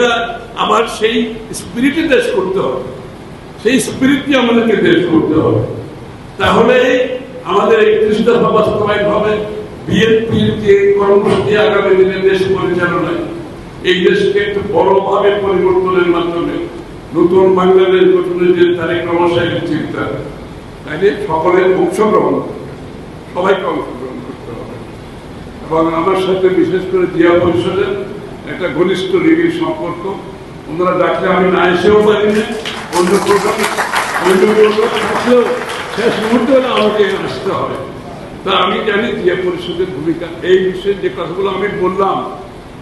এটা আবার সেই স্পিরিটে দেশ করতে হবে, সেই স্পিরিট দিয়ে আমাদেরকে দেশ করতে হবে। তাহলে আমাদের 31 দফা বাস্তবায়ন হবে। বিএনপির যে কর্মসূচি আগামী দিনে দেশ পরিচালনায় এই দেশকে একটু বড়ভাবে পরিবর্তনের মাধ্যমে নতুন বাংলাদেশ গঠনের যে তারিখ ক্রমশালী চিন্তা, তাইলে সকলের অংশগ্রহণ, সবাইকে অংশগ্রহণ করতে হবে। এবং আমার সাথে বিশেষ করে জিয়া পরিষদের একটা ঘনিষ্ঠ রিভিউ সম্পর্ক, ওনারা ডাকলে আমি না এসেও পারি না, অন্য প্রোগ্রাম থাকলেও শেষ মুহূর্তে আমাকে আসতে হবে। তা আমি জানি জিয়া পরিষদের ভূমিকা এই বিষয়ে, যে কথাগুলো আমি বললাম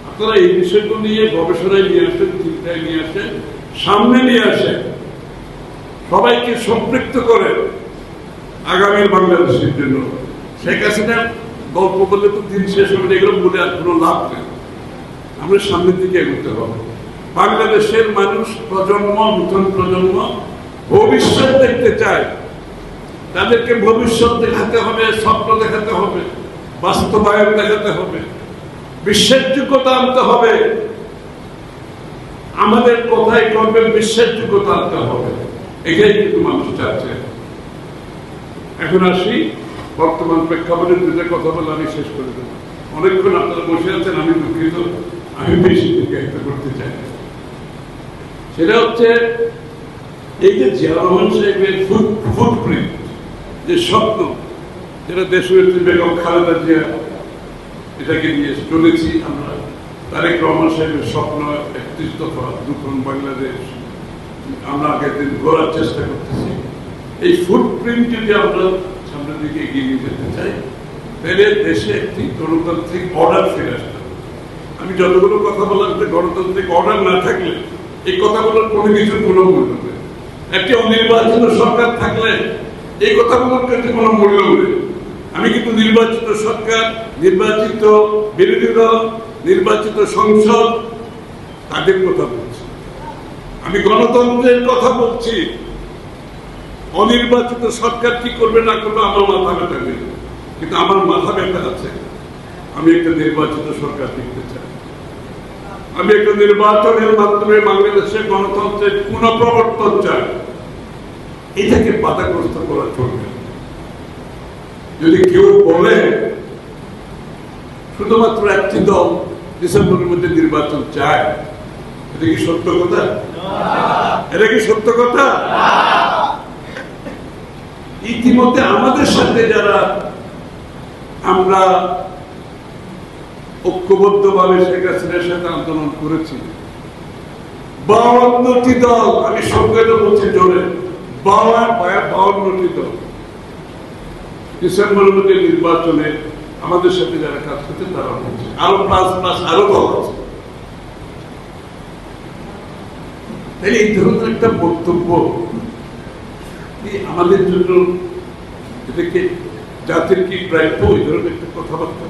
আপনারা এই বিষয়গুলো নিয়ে গবেষণায় নিয়ে আসেন, চিন্তায় নিয়ে আসেন, সামনে নিয়ে আসেন, সবাইকে সম্পৃক্ত করে আগামীর বাংলাদেশের জন্য। শেখ হাসিনার গল্প বললে তো দিন শেষ হবে, এগুলো বলে আর কোনো লাভ নেই। আমরা সামনের দিকে এগোতে হবে। বাংলাদেশের মানুষ প্রজন্ম, নতুন প্রজন্ম ভবিষ্যৎ দেখতে চায়, তাদেরকে ভবিষ্যৎ দেখাতে হবে, স্বপ্ন দেখাতে হবে, বাস্তবায়ন দেখাতে হবে, বিশ্বাসযোগ্যতা আনতে হবে, আমাদের কথায় কর্মে বিশ্বাসযোগ্যতা আনতে হবে। এটাই কিন্তু মানুষ চাচ্ছে। এখন আসি বর্তমান প্রেক্ষাপটের দুটো কথা বলে আমি শেষ করে দেব। অনেকক্ষণ আপনারা বসে আছেন, আমি দুঃখিত, আমি বেশি দীর্ঘায়িত করতে চাই। সেটা হচ্ছে এই যে জিয়া রহমান সাহেবের ফুটপ্রিন্ট, যে স্বপ্ন, যেটা দেশনেত্রী বেগম খালেদা জিয়া এটাকে নিয়ে চলেছি আমরা, তারেক রহমান সাহেবের স্বপ্ন 31 দফা নতুন বাংলাদেশ আমরা আগের দিন গড়ার চেষ্টা করতেছি। এই ফুটপ্রিন্ট যদি আমরা সামনের দিকে এগিয়ে নিয়ে যেতে চাই, তাহলে দেশে একটি গণতান্ত্রিক অর্ডার ফিরে আসতে হবে। আমি যতগুলো কথা বললাম যে গণতান্ত্রিক অর্ডার না থাকলে এই কথাগুলোর কোনো কিছুর কোনো মূল্য নেই। একটি অনির্বাচিত সরকার থাকলে এই কথাগুলোর কাছে কোনো মূল্য নেই। আমি কিন্তু নির্বাচিত সরকার, নির্বাচিত বিরোধী দল, নির্বাচিত সংসদ তাদের কথা বলছি, আমি গণতন্ত্রের কথা বলছি। অনির্বাচিত সরকার কি করবে না করবে আমার মাথা ব্যথা নেই, কিন্তু আমার মাথা ব্যথা আছে। আমি একটা নির্বাচিত সরকার দেখতে চাই, আমি একটা নির্বাচনের মাধ্যমে বাংলাদেশের গণতন্ত্রের পুনঃপ্রবর্তন চাই। এটাকে বাধাগ্রস্ত করা চলবে। যদি কেউ বলে শুধুমাত্র একটি দল ডিসেম্বরের মধ্যে নির্বাচন চায়, এটা কি সত্য কথা? এটা কি সত্য কথা? ইতিমধ্যে আমাদের সাথে যারা আমরা ঐক্যবদ্ধভাবে শেখ হাসিনার সাথে আন্দোলন করেছি, 52টি দল, আমি সংখ্যাটা বলছি জোরে, 52টি দল ডিসেম্বরের মধ্যে নির্বাচনে আমাদের সাথে যারা কাজ করছে তারা বলছে, আরো প্লাস আরো দল আছে। তাহলে এই ধরনের একটা বক্তব্য আমাদের জন্য, এটাকে জাতির কি প্রাপ্য, এই ধরনের একটা কথাবার্তা,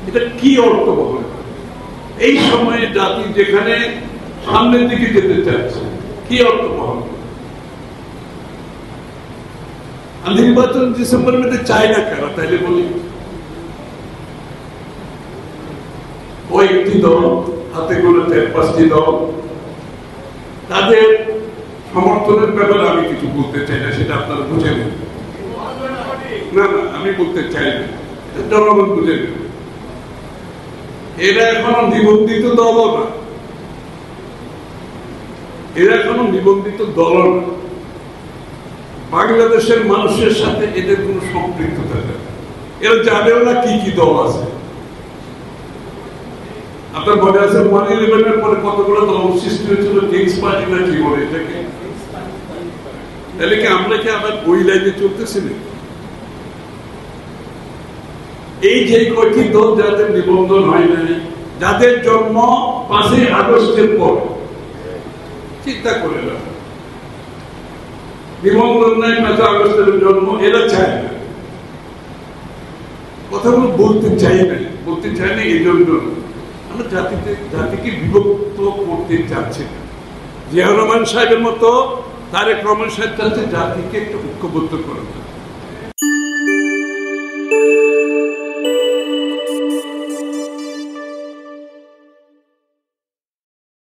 এটা কি অর্থ বহন করে? এই সময়ে জাতি যেখানে সামনের দিকে যেতে চাচ্ছে, কি অর্থ বহন করে? নির্বাচন ডিসেম্বরের মধ্যে চাই না কেন? তাইলে বলি কয়েকটি দল, হাতে করে 4-5টি দল, তাদের সমর্থনের ব্যাপারে আমি কিছু বলতে চাই না, সেটা আপনারা বুঝে নেন। না না, আমি বলতে চাই না, জনগণ বুঝে নেন। এরা এখনো নিবন্ধিত দলও না, এরা এখনো নিবন্ধিত দলও না। বাংলাদেশের মানুষের সাথে এদের কোন সম্পৃক্ততা নেই। এরা জানেও না কি কি দল আছে। আপনার মনে আছে 1/11 পরে কতগুলো দল সৃষ্টি হয়েছিল, কিংস পার্টি না কি বলে এটাকে? তাহলে কি আমরা কি আবার ওই লাইনে চলতেছি না? এই যে কয়েকটি দল যাদের নিবন্ধন হয় নাই, যাদের জন্ম 5ই আগস্টের পর, চিন্তা করে না, নিবন্ধন নাই, 5ই আগস্টের জন্ম, এরা চায় না, কথাগুলো বলতে চাই না। এই জন্য আমরা জাতিকে বিভক্ত করতে চাচ্ছি না। জিয়া রহমান সাহেবের মতো তারেক রহমান সাহেব চাচ্ছে জাতিকে একটু ঐক্যবদ্ধ করা।